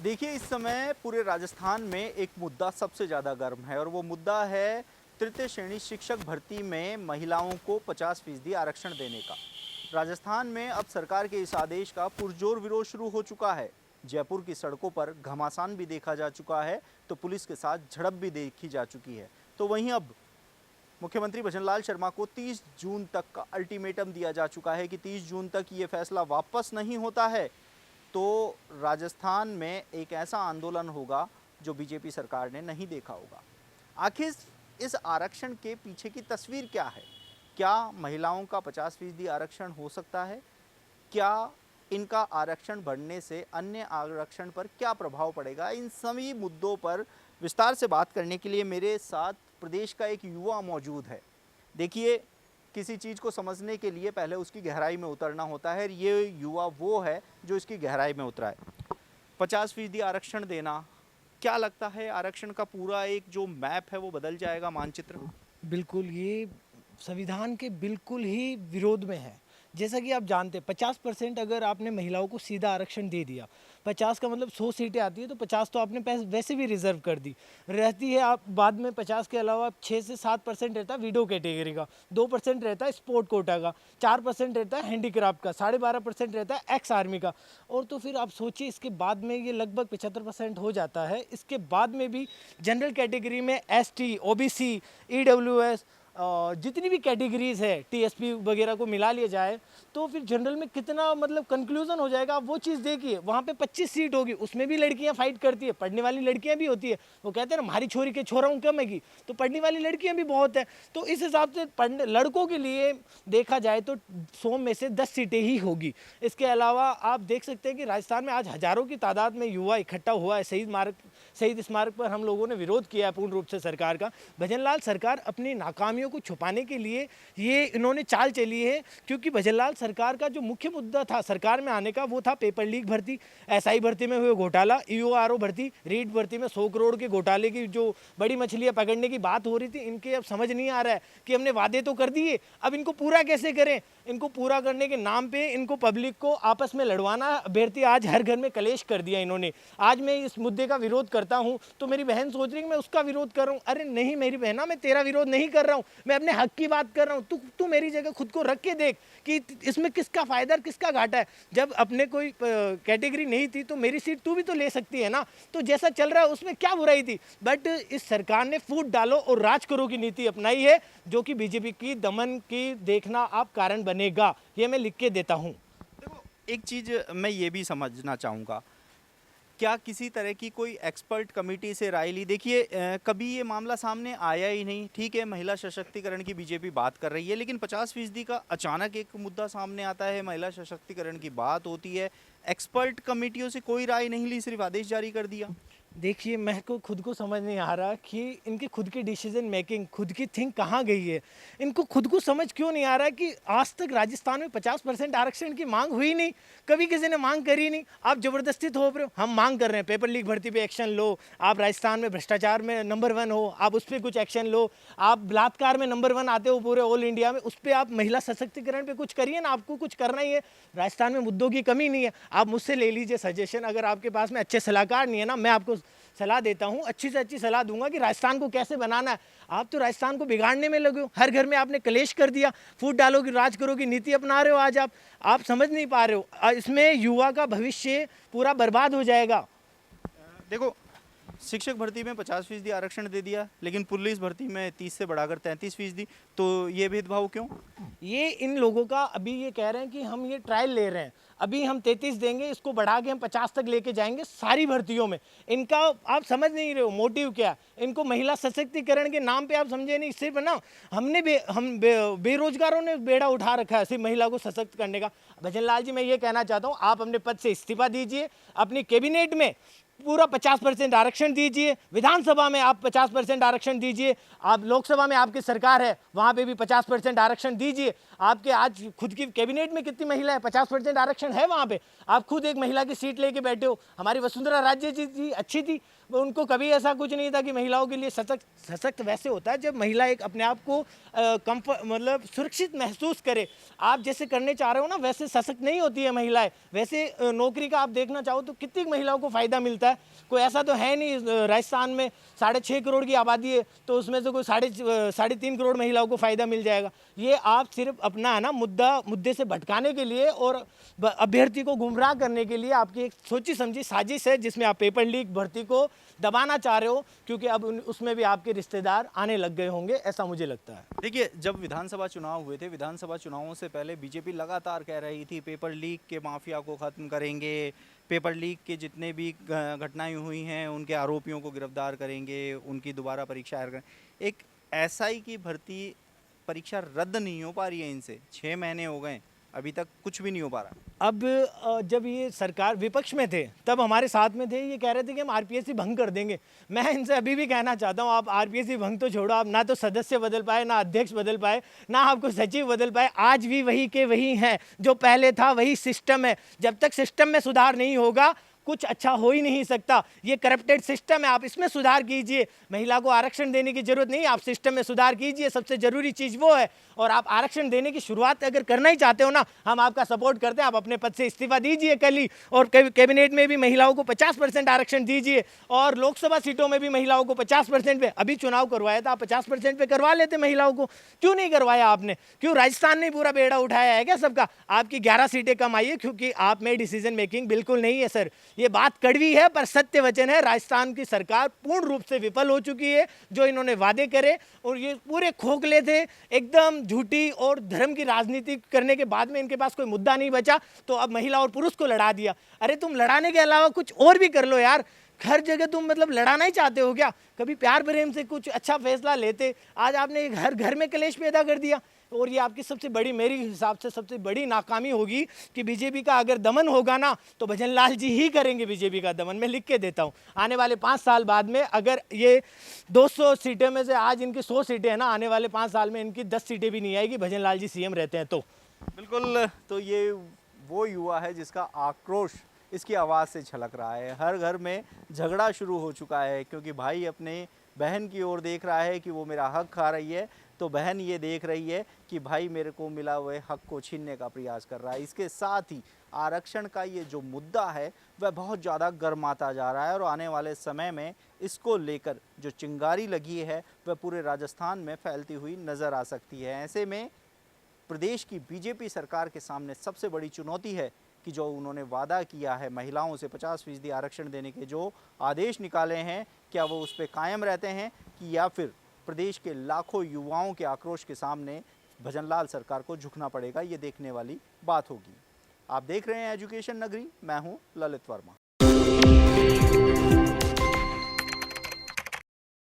देखिए, इस समय पूरे राजस्थान में एक मुद्दा सबसे ज़्यादा गर्म है और वो मुद्दा है तृतीय श्रेणी शिक्षक भर्ती में महिलाओं को 50% आरक्षण देने का। राजस्थान में अब सरकार के इस आदेश का पुरजोर विरोध शुरू हो चुका है। जयपुर की सड़कों पर घमासान भी देखा जा चुका है, तो पुलिस के साथ झड़प भी देखी जा चुकी है। तो वहीं अब मुख्यमंत्री भजनलाल शर्मा को 30 जून तक का अल्टीमेटम दिया जा चुका है कि 30 जून तक ये फैसला वापस नहीं होता है तो राजस्थान में एक ऐसा आंदोलन होगा जो बीजेपी सरकार ने नहीं देखा होगा। आखिर इस आरक्षण के पीछे की तस्वीर क्या है? क्या महिलाओं का 50% आरक्षण हो सकता है? क्या इनका आरक्षण बढ़ने से अन्य आरक्षण पर क्या प्रभाव पड़ेगा? इन सभी मुद्दों पर विस्तार से बात करने के लिए मेरे साथ प्रदेश का एक युवा मौजूद है। देखिए, किसी चीज़ को समझने के लिए पहले उसकी गहराई में उतरना होता है। ये युवा वो है जो इसकी गहराई में उतरा है। 50% आरक्षण देना, क्या लगता है आरक्षण का पूरा एक जो मैप है वो बदल जाएगा, मानचित्र? बिल्कुल, ये संविधान के बिल्कुल ही विरोध में है। जैसा कि आप जानते हैं 50% अगर आपने महिलाओं को सीधा आरक्षण दे दिया, 50 का मतलब 100 सीटें आती है तो 50 तो आपने वैसे भी रिजर्व कर दी रहती है। आप बाद में 50 के अलावा 6 से 7% रहता है विडो कैटेगरी का, 2% रहता है स्पोर्ट कोटा का, 4% रहता है हैंडीक्राफ्ट का, 12.5% रहता है एक्स आर्मी का। और तो फिर आप सोचिए इसके बाद में ये लगभग 75% हो जाता है। इसके बाद में भी जनरल कैटेगरी में ST, OBC, EWS जितनी भी कैटेगरीज है TSP वगैरह को मिला लिया जाए तो फिर जनरल में कितना मतलब कंक्लूजन हो जाएगा। आप वो चीज़ देखिए, वहाँ पे 25 सीट होगी, उसमें भी लड़कियाँ फाइट करती है, पढ़ने वाली लड़कियाँ भी होती है। वो कहते हैं ना, हमारी छोरी के छोरा हूँ कम है की, तो पढ़ने वाली लड़कियाँ भी बहुत है। तो इस हिसाब से पढ़ने लड़कों के लिए देखा जाए तो 100 में से 10 सीटें ही होगी। इसके अलावा आप देख सकते हैं कि राजस्थान में आज हजारों की तादाद में युवा इकट्ठा हुआ है। शहीद स्मारक पर हम लोगों ने विरोध किया है पूर्ण रूप से सरकार का। भजनलाल सरकार अपनी नाकामियों को छुपाने के लिए ये इन्होंने चाल चली है, क्योंकि भजनलाल सरकार का जो मुख्य मुद्दा था सरकार में आने का वो था पेपर लीक भर्ती, SI भर्ती में हुए घोटाला, EORO भर्ती, रीट भर्ती में 100 करोड़ के घोटाले की जो बड़ी मछलियां पकड़ने की बात हो रही थी। इनके अब समझ नहीं आ रहा है कि हमने वादे तो कर दिए, अब इनको पूरा कैसे करें। इनको पूरा करने के नाम पे इनको पब्लिक को आपस में लड़वाना। अभ्यर्थी आज हर घर में कलेश कर दिया इन्होंने। आज मैं इस मुद्दे का विरोध करता हूं तो मेरी बहन सोच रही है कि मैं उसका विरोध कर रहा हूं। अरे नहीं मेरी बहना, मैं तेरा विरोध नहीं कर रहा हूं, मैं अपने हक की बात कर रहा हूं। तू मेरी जगह खुद को रख के देख कि इसमें किसका फायदा और किसका घाटा है। जब अपने कोई कैटेगरी नहीं थी तो मेरी सीट तू भी तो ले सकती है ना। तो जैसा चल रहा है उसमें क्या बुराई थी। बट इस सरकार ने फूट डालो और राज करो की नीति अपनाई है, जो कि बीजेपी की दमन की देखना आप कारण बनेगा। ये मैं लिख के देता हूं। देखो, एक चीज़ मैं ये भी समझना चाहूँगा, क्या किसी तरह की कोई एक्सपर्ट कमेटी से राय ली? देखिए, कभी ये मामला सामने आया ही नहीं। ठीक है, महिला सशक्तिकरण की बीजेपी बात कर रही है, लेकिन 50% का अचानक एक मुद्दा सामने आता है, महिला सशक्तिकरण की बात होती है, एक्सपर्ट कमेटियों से कोई राय नहीं ली, सिर्फ आदेश जारी कर दिया। देखिए, मैं को खुद को समझ नहीं आ रहा कि इनकी खुद की डिसीजन मेकिंग, खुद की थिंक कहाँ गई है। इनको खुद को समझ क्यों नहीं आ रहा है कि आज तक राजस्थान में 50% आरक्षण की मांग हुई नहीं, कभी किसी ने मांग करी नहीं। आप जबरदस्ती थोप रहे हो। हम मांग कर रहे हैं पेपर लीक भर्ती पे एक्शन लो, आप राजस्थान में भ्रष्टाचार में नंबर 1 हो, आप उस पर कुछ एक्शन लो, आप बलात्कार में नंबर 1 आते हो पूरे ऑल इंडिया में, उस पर आप महिला सशक्तिकरण पे कुछ करिए ना। आपको कुछ करना ही है। राजस्थान में मुद्दों की कमी नहीं है। आप मुझसे ले लीजिए सजेशन। अगर आपके पास में अच्छे सलाहकार नहीं है ना, मैं आपको सलाह देता हूं, अच्छी से अच्छी सलाह दूंगा कि राजस्थान को कैसे बनाना है। आप तो राजस्थान को बिगाड़ने में लगे हो। हर घर में आपने कलेश कर दिया, फूट डालो की राज करो की नीति अपना रहे हो। आज आप समझ नहीं पा रहे हो। इसमें युवा का भविष्य पूरा बर्बाद हो जाएगा। देखो, शिक्षक भर्ती में 50% आरक्षण दे दिया, लेकिन पुलिस भर्ती में 30 से बढ़ाकर 33%। तो ये भेदभाव क्यों? ये इन लोगों का अभी ये कह रहे हैं कि हम ये ट्रायल ले रहे हैं, अभी हम 33 देंगे, इसको बढ़ा के हम 50 तक लेके जाएंगे सारी भर्तियों में। इनका आप समझ नहीं रहे हो मोटिव क्या। इनको महिला सशक्तिकरण के नाम पे आप समझे नहीं। सिर्फ ना हम बेरोजगारों ने बेड़ा उठा रखा है सिर्फ महिला को सशक्त करने का। भजनलाल जी, मैं ये कहना चाहता हूँ, आप अपने पद से इस्तीफा दीजिए, अपनी कैबिनेट में पूरा 50% आरक्षण दीजिए, विधानसभा में आप 50% आरक्षण दीजिए, आप लोकसभा में आपकी सरकार है वहां पे भी 50% आरक्षण दीजिए। आपके आज खुद की कैबिनेट में कितनी महिला है? 50% आरक्षण है वहां पे। आप खुद एक महिला की सीट लेके बैठे हो। हमारी वसुंधरा राजे जी अच्छी थी, उनको कभी ऐसा कुछ नहीं था कि महिलाओं के लिए सशक्त वैसे होता है जब महिला एक अपने आप को कंफर्ट मतलब सुरक्षित महसूस करे। आप जैसे करने चाह रहे हो ना वैसे सशक्त नहीं होती है महिलाएं। वैसे नौकरी का आप देखना चाहो तो कितनी महिलाओं को फ़ायदा मिलता है, कोई ऐसा तो है नहीं। राजस्थान में 6.5 करोड़ की आबादी है तो उसमें से कोई 3.5 करोड़ महिलाओं को फ़ायदा मिल जाएगा। ये आप सिर्फ अपना है ना मुद्दे से भटकाने के लिए और अभ्यर्थी को गुमराह करने के लिए आपकी एक सोची समझी साजिश है जिसमें आप पेपर लीक भर्ती को दबाना चाह रहे हो, क्योंकि अब उसमें भी आपके रिश्तेदार आने लग गए होंगे, ऐसा मुझे लगता है। देखिए, जब विधानसभा चुनाव हुए थे, विधानसभा चुनावों से पहले बीजेपी लगातार कह रही थी पेपर लीक के माफिया को ख़त्म करेंगे, पेपर लीक के जितने भी घटनाएं हुई हैं उनके आरोपियों को गिरफ्तार करेंगे, उनकी दोबारा परीक्षा करें। एक एसआई की भर्ती परीक्षा रद्द नहीं हो पा रही है इनसे, 6 महीने हो गए, अभी तक कुछ भी नहीं हो पा रहा। अब जब ये सरकार विपक्ष में थे तब हमारे साथ में थे, ये कह रहे थे कि हम आरपीएससी भंग कर देंगे। मैं इनसे अभी भी कहना चाहता हूँ, आप आरपीएससी भंग तो छोड़ो, आप ना तो सदस्य बदल पाए, ना अध्यक्ष बदल पाए, ना आपको सचिव बदल पाए, आज भी वही के वही हैं, जो पहले था वही सिस्टम है। जब तक सिस्टम में सुधार नहीं होगा कुछ अच्छा हो ही नहीं सकता। ये करप्टेड सिस्टम है, आप इसमें सुधार कीजिए। महिला को आरक्षण देने की जरूरत नहीं, आप सिस्टम में सुधार कीजिए, सबसे जरूरी चीज़ वो है। और आप आरक्षण देने की शुरुआत अगर करना ही चाहते हो ना, हम आपका सपोर्ट करते हैं, आप अपने पद से इस्तीफा दीजिए कल ही, और कैबिनेट में भी महिलाओं को 50% आरक्षण दीजिए, और लोकसभा सीटों में भी महिलाओं को 50% पे, अभी चुनाव करवाया था, 50% पे करवा लेते महिलाओं को, क्यों नहीं करवाया आपने? क्यों राजस्थान ने पूरा बेड़ा उठाया है क्या सबका? आपकी 11 सीटें कम आई है क्योंकि आप में डिसीजन मेकिंग बिल्कुल नहीं है सर। ये बात कड़वी है पर सत्य वचन है, राजस्थान की सरकार पूर्ण रूप से विफल हो चुकी है। जो इन्होंने वादे करे और ये पूरे खोखले थे, एकदम झूठी और धर्म की राजनीति करने के बाद में इनके पास कोई मुद्दा नहीं बचा, तो अब महिला और पुरुष को लड़ा दिया। अरे तुम लड़ाने के अलावा कुछ और भी कर लो यार, हर जगह तुम मतलब लड़ाना ही चाहते हो क्या? कभी प्यार प्रेम से कुछ अच्छा फैसला लेते, आज आपने घर घर में कलेश पैदा कर दिया। और ये आपकी सबसे बड़ी, मेरे हिसाब से सबसे बड़ी नाकामी होगी कि बीजेपी का अगर दमन होगा ना तो भजन लाल जी ही करेंगे बीजेपी का दमन। मैं लिख के देता हूँ, आने वाले 5 साल बाद में अगर ये 200 सीटें में से आज इनकी 100 सीटें हैं ना, आने वाले 5 साल में इनकी 10 सीटें भी नहीं आएगी, भजन लाल जी सीएम रहते हैं तो। बिल्कुल, तो ये वो युवा है जिसका आक्रोश इसकी आवाज़ से झलक रहा है। हर घर में झगड़ा शुरू हो चुका है क्योंकि भाई अपने बहन की ओर देख रहा है कि वो मेरा हक खा रही है, तो बहन ये देख रही है कि भाई मेरे को मिला हुए हक को छीनने का प्रयास कर रहा है। इसके साथ ही आरक्षण का ये जो मुद्दा है वह बहुत ज़्यादा गर्माता जा रहा है और आने वाले समय में इसको लेकर जो चिंगारी लगी है वह पूरे राजस्थान में फैलती हुई नज़र आ सकती है। ऐसे में प्रदेश की बीजेपी सरकार के सामने सबसे बड़ी चुनौती है कि जो उन्होंने वादा किया है महिलाओं से 50% आरक्षण देने के जो आदेश निकाले हैं, क्या वो उस पर कायम रहते हैं कि या फिर प्रदेश के लाखों युवाओं के आक्रोश के सामने भजनलाल सरकार को झुकना पड़ेगा, ये देखने वाली बात होगी। आप देख रहे हैं एजुकेशन नगरी, मैं हूं ललित वर्मा।